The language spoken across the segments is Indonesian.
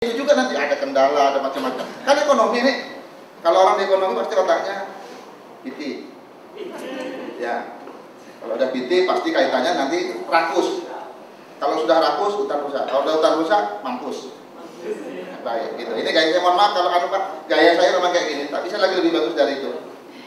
Itu juga nanti ada kendala, ada macam-macam. Kan ekonomi nih, kalau orang di ekonomi pasti otaknya PT. Ya, kalau ada PT pasti kaitannya nanti rakus. Kalau sudah rakus, hutan rusak. Kalau udah hutan rusak, mampus. Baik, gitu. Ini gaya saya, mohon maaf kalau Pak, gaya saya memang kayak gini, tapi saya lagi lebih bagus dari itu.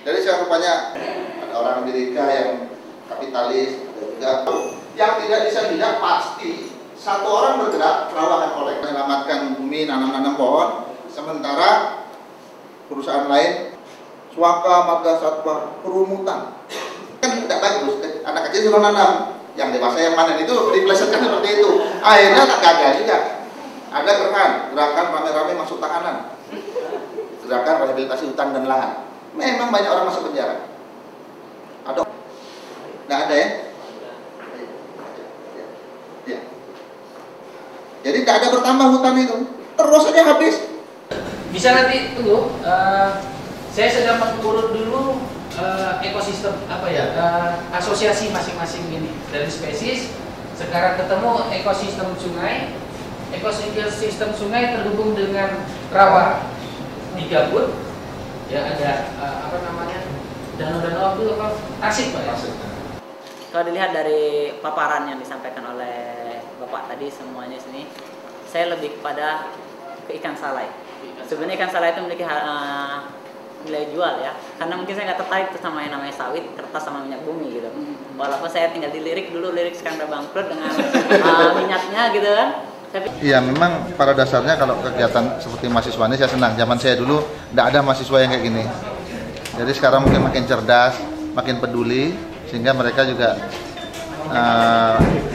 Jadi saya rupanya ada orang Amerika yang kapitalis, ada juga yang tidak bisa tidak pasti satu orang bergerak selalu akan kolek menyelamatkan bumi, nanam-nanam pohon, sementara perusahaan lain swaka, marga satwa, perumutan kan tidak bagus. Anak kecil suruh nanam, yang dewasa yang panen itu diplesetkan seperti itu, akhirnya tak gagal juga. Ada gerakan rame-rame masuk tahanan, gerakan rehabilitasi hutan dan lahan. Memang banyak orang masuk penjara. Ada? Nggak ada ya? Ya. Jadi tidak ada bertambah hutan itu, terus aja habis. Bisa nanti tunggu. Saya sedang mengurut dulu ekosistem asosiasi masing-masing ini dari spesies. Sekarang ketemu ekosistem sungai. Ekosistem sungai terhubung dengan rawa di gambut. Ya ada danau-danau itu tasik Pak ya. Kalau dilihat dari paparan yang disampaikan oleh Bapak tadi semuanya sini, saya lebih kepada ke ikan salai. Sebenarnya ikan salai itu memiliki nilai jual ya, karena mungkin saya nggak tertarik tuh sama yang namanya sawit, kertas sama minyak bumi gitu. Walaupun saya tinggal di Lirik dulu, Lirik sekarang udah bangkrut dengan minyaknya gitu kan. Iya, memang pada dasarnya kalau kegiatan seperti mahasiswa ini saya senang. Zaman saya dulu tidak ada mahasiswa yang kayak gini. Jadi sekarang mungkin makin cerdas, makin peduli, sehingga mereka juga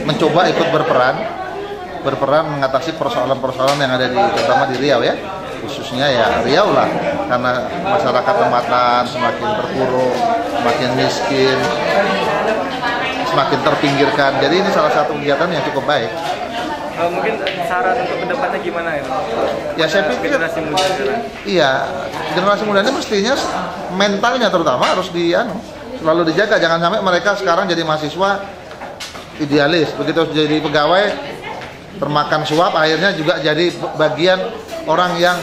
mencoba ikut berperan mengatasi persoalan-persoalan yang ada terutama di Riau ya. Khususnya ya Riau lah, karena masyarakat tempatan semakin terpuruk, semakin miskin, semakin terpinggirkan. Jadi ini salah satu kegiatan yang cukup baik. Mungkin saran untuk kedepannya gimana ya? Ya saya pikir generasi muda sekarang. Iya, generasi muda ini mestinya mentalnya terutama harus selalu dijaga. Jangan sampai mereka sekarang jadi mahasiswa idealis, begitu jadi pegawai termakan suap, akhirnya juga jadi bagian orang yang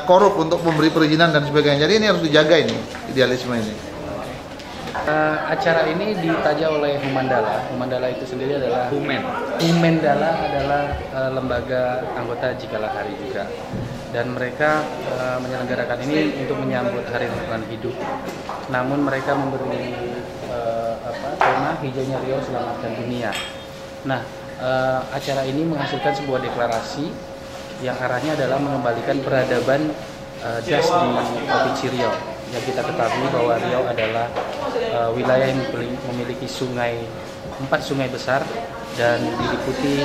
korup untuk memberi perizinan dan sebagainya. Jadi ini harus dijaga ini idealisme ini. Acara ini ditaja oleh Humandala. Humandala itu sendiri adalah Humendala adalah lembaga anggota Jikalah Hari juga. Dan mereka menyelenggarakan ini untuk menyambut Hari Lingkungan Hidup. Namun mereka memberi tema Hijaunya Riau Selamatkan Dunia. Nah, acara ini menghasilkan sebuah deklarasi yang arahnya adalah mengembalikan peradaban das di Provinsi Riau. Yang kita ketahui bahwa Riau adalah wilayah yang memiliki 4 sungai besar dan diliputi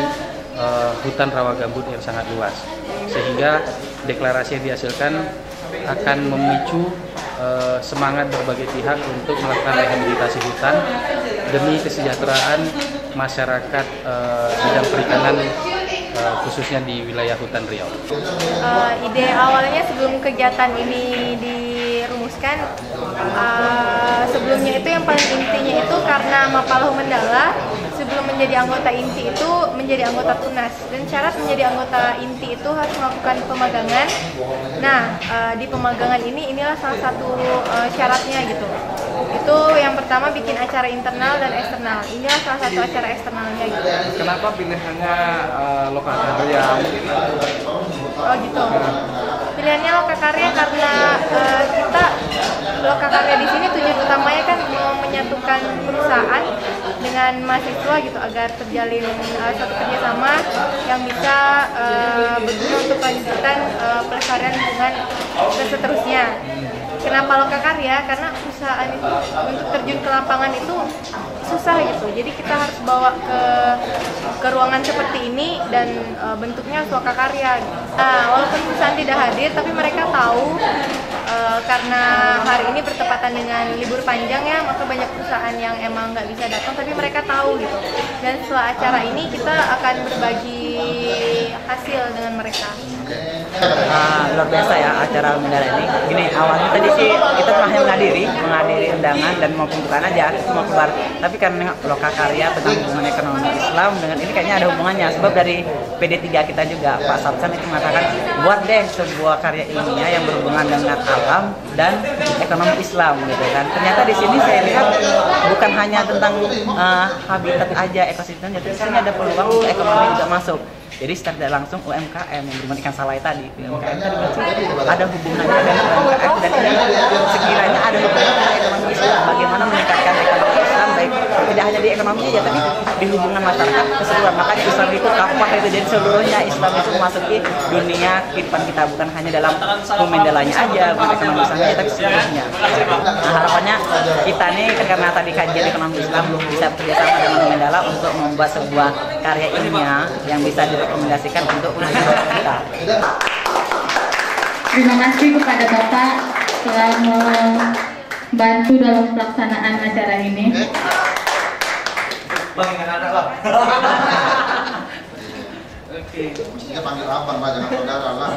hutan rawa gambut yang sangat luas, sehingga deklarasi yang dihasilkan akan memicu semangat berbagai pihak untuk melakukan rehabilitasi hutan demi kesejahteraan masyarakat bidang perikanan khususnya di wilayah hutan Riau. Ide awalnya sebelum kegiatan ini dirumuskan, sebelumnya itu yang paling intinya itu karena Mapala Humendala sebelum menjadi anggota inti itu menjadi anggota tunas, dan syarat menjadi anggota inti itu harus melakukan pemagangan. Nah, di pemagangan inilah salah satu syaratnya gitu. Itu yang pertama bikin acara internal dan eksternal. Inilah salah satu acara eksternalnya gitu. Kenapa pilihannya Lokakarya? Oh gitu. Pilihannya Lokakarya karena kita Lokakarya di sini tujuan utamanya kan mau menyatukan perusahaan dengan mahasiswa gitu agar terjalin suatu kerjasama yang bisa berguna untuk kelanjutan pelestarian lingkungan dan seterusnya. Kenapa Lokakarya? Karena perusahaan itu untuk terjun ke lapangan itu susah gitu. Jadi kita harus bawa ke ruangan seperti ini dan bentuknya Lokakarya. Walaupun perusahaan tidak hadir, tapi mereka tahu karena hari ini bertepatan dengan libur panjang ya, maka banyak perusahaan yang emang nggak bisa datang, tapi mereka tahu gitu. Dan setelah acara ini kita akan berbagi hasil dengan mereka. Luar biasa ya acara Humandala ini. Gini, awalnya tadi sih kita hanya menghadiri undangan dan mau pembukaan aja, semua keluar. Tapi karena Lokakarya tentang hubungan ekonomi Islam dengan ini kayaknya ada hubungannya. Sebab dari PD3 kita juga Pak Sabsan itu mengatakan buat deh sebuah karya ilmiah yang berhubungan dengan alam dan ekonomi Islam gitu kan. Ternyata di sini saya lihat bukan hanya tentang habitat aja, ekosistem, jadi di sini ada peluang untuk ekonomi juga masuk. Jadi secara tidak langsung UMKM yang berhubungan ikan salai tadi, UMKM tadi berarti ada hubungannya dengan UMKM dan ini sekiranya ada hubungan dengan ekonomi Islam. Bagaimana meningkatkan ekonomi Islam baik tidak hanya di ekonomi aja tapi di hubungan masyarakat keseluruhan. Makanya Islam itu kapak itu jadi seluruhnya Islam itu memasuki dunia kehidupan kita bukan hanya dalam Humandalanya aja, bukan ekonomi Islam aja tapi seluruhnya. Nah harapannya kita nih kan karena tadi kajian ekonomi Islam bisa bekerjasama dengan Humandala untuk membuat sebuah karya ilmiah yang bisa direkomendasikan untuk masyarakat kita. Terima kasih kepada Bapak telah membantu dalam pelaksanaan acara ini. Bang, ingat anak lah. Oke. Mestinya panggil abang lah, jangan saudara lah.